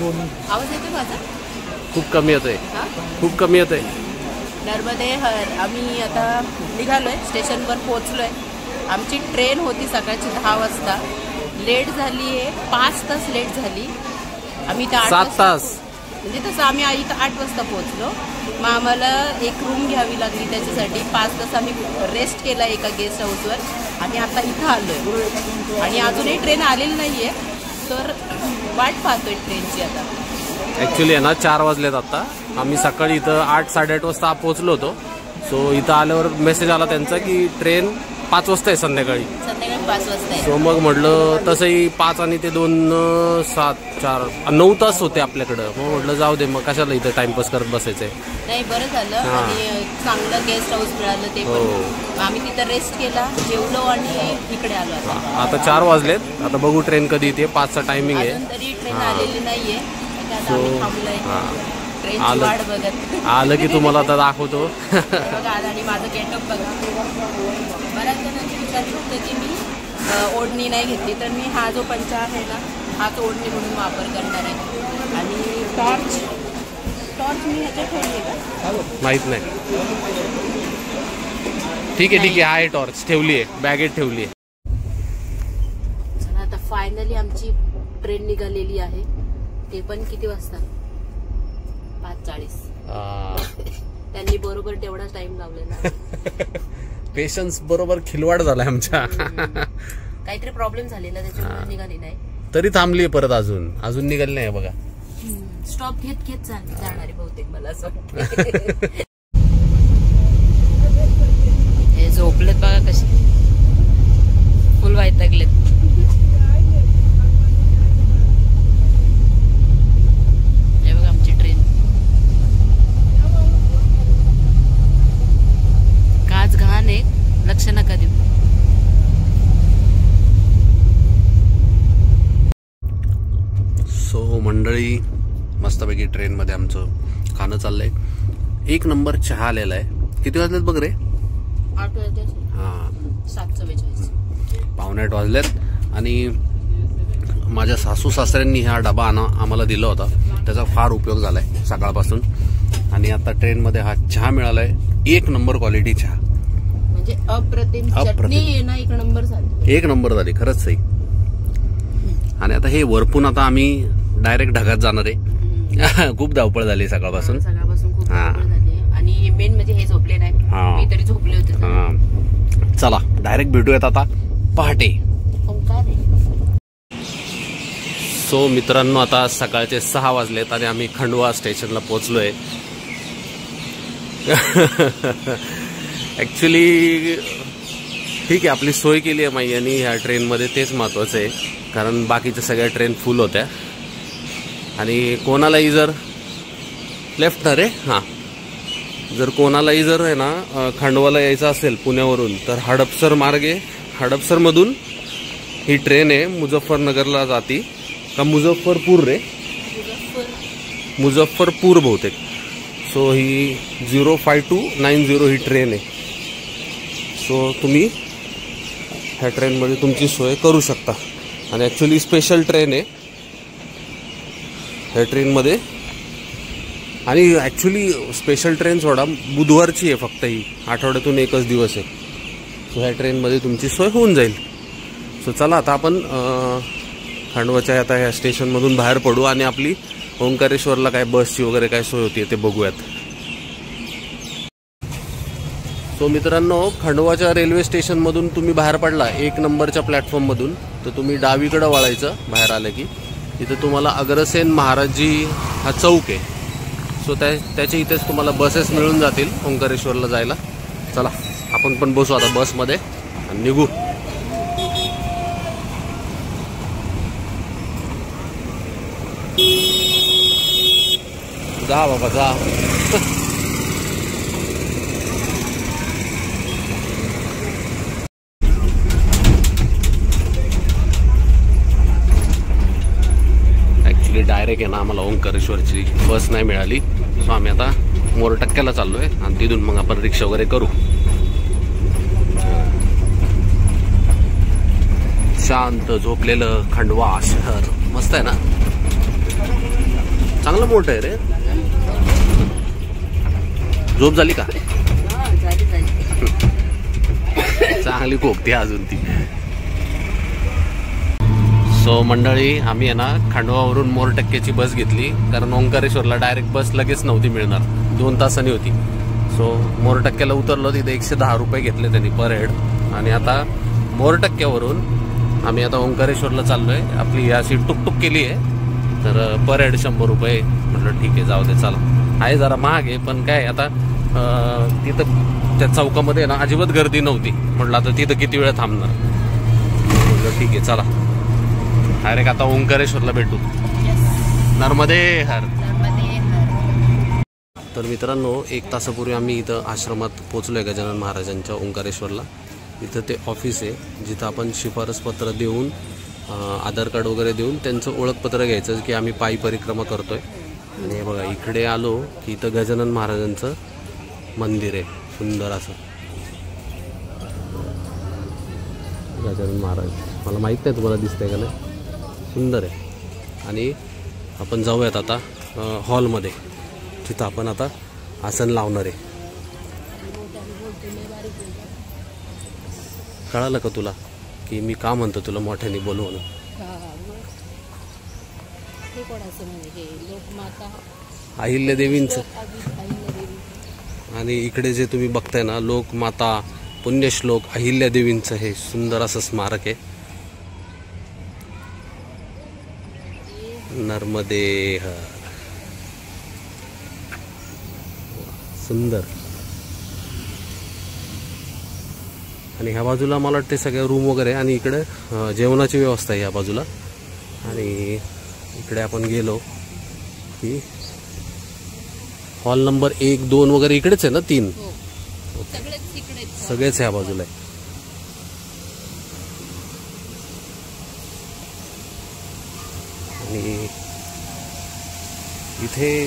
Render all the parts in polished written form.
आवाज येतोय माझा? खूप कमी येतोय, खूप कमी येतोय. नर्मदे हर. आम्ही आता निघालोय, स्टेशनवर पोहोचलोय. आमची ट्रेन होती सकाळची 10 वाजता. लेट झाली आहे, 5 तास लेट झाली. आम्ही 7 तास म्हणजे तसं आम्ही इथं 8 वाजता पोहोचलो. मग आम्हाला एक रूम घ्यावी लागली त्याच्यासाठी. 5 तास आम्ही रेस्ट केला एका गेस्ट हाऊसवर आणि आता इथं आलोय. आणि अजूनही ट्रेन आलेली नाहीये, तर वाट पाहतोय ट्रेनची आता. ॲक्च्युली आहे ना 4 वाजलेत आता. आम्ही सकाळी इथं 8-8:30 वाजता पोहोचलो होतो. सो इथं आल्यावर मेसेज आला त्यांचा की ट्रेन 5 वाजता आहे संध्याकाळी 5 वाजता. सो मग म्हटलं तसंही 5 आणि ते 2 7 4 9 तास होते आपल्याकडं. मग म्हटलं जाऊ दे, मग कशाला इथं टाइमपास करत बसायचंय. नाही, बरं झालं. आणि चांगलं गेस्ट हाऊस मिळालं ते पण. आम्ही तिथं रेस्ट केला, जेवलो आणि इकडे आलो. आता 4 वाजलेत. आता बघू ट्रेन कधी येते. 5चा टायमिंग आहे. तरी ट्रेन आलेली नाहीये. आलं की तुम्हाला आता दाखवतो. आणि माझं गेटअप बघा. बऱ्याच जणांची विचार होतं की मी ओढणी नाही घेतली, तर मी हा जो पंचा आहे ना, हाच ओढणी म्हणून वापर करणार आहे. आणि टॉर्च मी ह्याच्यात ठेवली आहे का माहित नाही. ठीक आहे आहे. टॉर्च ठेवली आहे, बॅगेत ठेवली आहे. चला आता फायनली आमची ट्रेन निघालेली आहे. ते पण किती वाजता? 5:40. त्यांनी बरोबर तेवढाच टाइम लावलेला. पेशन्स बरोबर खिलवाड झालाय आमच्या. काहीतरी प्रॉब्लेम झालेला त्याच्यामुळे निघाली नाही. तरी थांबली परत, अजून निघाली नाही बघा. स्टॉप घेत जाणारी बहुतेक मला असं वाटतं. हे झोपलेत बघा कसे, फुल वैतागलेत. लक्ष नका देऊ. सो मंडळी, मस्तपैकी ट्रेन मध्ये आमचं खाणं चाललंय. 1 नंबर चहा आलेला आहे. किती वाजलेत बघ रे? 8 वाजले. हा, 7:44. 7:45 वाजलेत. आणि माझ्या सासू सासऱ्यांनी हा डबा आम्हाला दिला होता. त्याचा फार उपयोग झालाय सकाळपासून. आणि आता ट्रेन मध्ये हा चहा मिळालाय. 1 नंबर क्वालिटी चहा. म्हणजे अप्रतिम. चटणी ना 1 नंबर झाली. 1 नंबर झाली, खरंच सही. आणि आता हे वरपून आता आम्ही डायरेक्ट ढगात जाणार आहे. खूप धावपळ झाली सकाळपासून खूप धावपळ झाली. आणि मेन म्हणजे हे झोपले नाही, मी तरी झोपले होते. चला डायरेक्ट भेटूयात आता पहाटे. सो मित्रांनो, आता सकाळचे 6 वाजलेत आणि आम्ही खंडवा स्टेशनला पोहोचलोय. ऍक्च्युली ठीक आहे, आपली सोय केली आहे यांनी ह्या ट्रेनमध्ये, तेच महत्वाचं आहे. कारण बाकीच्या सगळ्या ट्रेन फुल होत्या. आणि कोणालाही जर लेफ्ट ना रे, हां, जर कोणालाही जर आहे ना खंडवाला यायचं असेल पुण्यावरून, तर हडपसरमधून ही ट्रेन आहे. मुझफ्फरनगरला जाती का मुझफ्फरपूर रे? मुझफ्फरपूर बहुतेक. सो ही 05290 ही ट्रेन आहे. सो तुम्ही ह्या ट्रेनमध्ये तुमची सोय करू शकता. आणि ॲक्च्युली स्पेशल ट्रेन आहे ह्या ट्रेनमध्ये. आणि ॲक्च्युली स्पेशल ट्रेन सोडा, बुधवारची आहे फक्त, ही आठवड्यातून एकच दिवस आहे. सो ह्या ट्रेनमध्ये तुमची सोय होऊन जाईल. सो चला आता आपण खंडवाच्या आता ह्या स्टेशनमधून बाहेर पडू आणि आपली ओंकारेश्वरला काय बसची वगैरे काय सोय होती ते बघूयात. सो मित्रांनो, खंडवाच्या रेल्वे स्टेशनमधून तुम्ही बाहेर पडला 1 नंबरच्या प्लॅटफॉर्ममधून, तर तुम्ही डावीकडे वळायचं. बाहेर आलं की इथं तुम्हाला अग्रसेन महाराजजी हा चौक आहे. सो त्याच्या इथेच तुम्हाला बसेस मिळून जातील ओंकारेश्वरला जायला. चला आपण पण बसू आता बसमध्ये आणि निघू. जा बाबा जा. ॲक्च्युली डायरेक्ट आहे ना आम्हाला ओंकारेश्वरची बस नाही मिळाली. सो आम्ही आता मोरटक्क्याला चाललोय आणि तिथून मग आपण रिक्षा वगैरे करू. शांत झोपलेलं खंडवा शहर मस्त आहे ना. चांगलं मोठं आहे रे. झोप झाली का? चांगली खोकते अजून ती. सो मंडळी, आम्ही आहे ना खांडवावरून मोरटक्क्याची बस घेतली, कारण ओंकारेश्वरला डायरेक्ट बस लगेच नव्हती मिळणार, 2 तासांनी होती. सो मोरटक्क्याला उतरलो, तिथे 110 रुपये घेतले त्यांनी पर हेड. आणि आता मोरटक्क्यावरून आम्ही आता ओंकारेश्वरला चाललोय. आपली अशी टुकटुक केली आहे, तर पर हेड 100 रुपये. म्हटलं ठीक आहे, जाऊ दे चला. आहे जरा महाग आहे, पण काय आता तिथं त्या चौकामध्ये ना अजिबात गर्दी नव्हती. म्हटलं आता तिथं किती वेळ थांबणार. म्हटलं ठीक आहे चला, डायरेक्ट आता ओंकारेश्वरला भेटू. नर्मदे हर. तर मित्रांनो, 1 तासापूर्वी आम्ही इथं आश्रमात पोचलोय गजानन महाराजांच्या ओंकारेश्वरला. इथं ते ऑफिस आहे, जिथं आपण शिफारसपत्र देऊन आधार कार्ड वगैरे देऊन त्यांचं ओळखपत्र घ्यायचं की आम्ही पायी परिक्रमा करतोय. आणि हे बघा, इकडे आलो की इथं गजानन महाराजांचं मंदिर आहे, सुंदर असं. गजानन महाराज, मला माहीत नाही तुम्हाला दिसतंय का नाही, सुंदर आहे. आणि आपण जाऊयात आता हॉलमध्ये, तिथं आपण आता आसन लावणार आहे. कळालं का तुला की मी का म्हणतो तुला मोठ्याने बोलू म्हणून? अहिल्यादेवींचं. आणि इकडे जे तुम्ही बघताय ना, लोकमाता पुण्यश्लोक अहिल्यादेवींचं हे सुंदर असं स्मारक आहे. नर्मदे हर. सुंदर. आणि ह्या बाजूला मला वाटते सगळ्या रूम वगैरे, आणि इकडे जेवणाची व्यवस्था आहे ह्या बाजूला. आणि इकडे आपण गेलो की हॉल नंबर 1, 2 वगैरे इकडेच आहे ना, 3 सगळेच ह्या बाजूला आहे. आणि इथे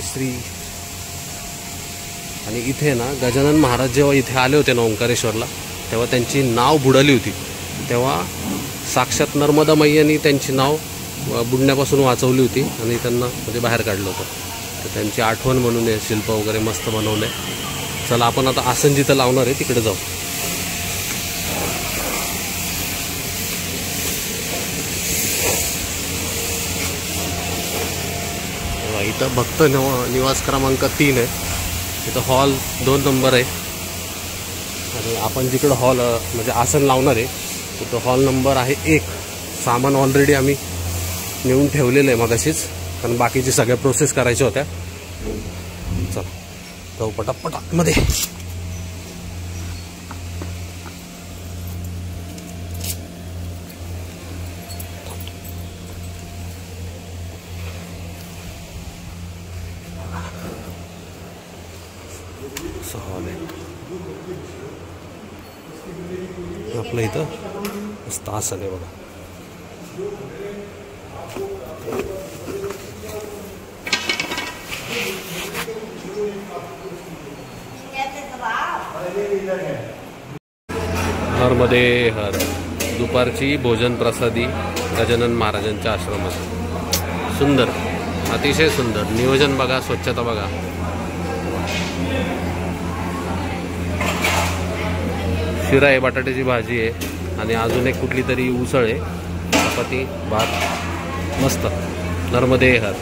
आणि इथे ना गजानन महाराज जेव्हा इथे आले होते ना ओंकारेश्वरला, तेव्हा त्यांची नाव बुडाली होती. तेव्हा साक्षात नर्मदा मैयानी त्यांची नाव बुडण्यापासून वाचवली होती आणि त्यांना म्हणजे बाहेर काढलं होतं. तर त्यांची आठवण म्हणून हे शिल्प वगैरे मस्त बनवलंय. चला, आपण आता आसन जिथं लावणार आहे तिकडे जाऊ. इथं भक्त निवास क्रमांक 3 आहे. इथं हॉल 2 नंबर आहे. आणि आपण जिकडं हॉल म्हणजे आसन लावणार आहे तिथं हॉल नंबर आहे 1. सामान ऑलरेडी आम्ही नेऊन ठेवलेलं आहे मगाशीच, कारण बाकीची सगळ्या प्रोसेस करायच्या होत्या. चला जाऊ पटापट आतमध्ये. आपलं इथं मस्त आसन आहे बघा. नर्मदे हर. दुपारची भोजन प्रसादी गजानन महाराजांच्या आश्रमात. सुंदर, अतिशय सुंदर नियोजन बघा, स्वच्छता बघा. शिरा आहे, बटाट्याची भाजी आहे, आणि अजून एक कुठली तरी उसळ आहे, चपाती, भात. मस्त. नर्मदे हर.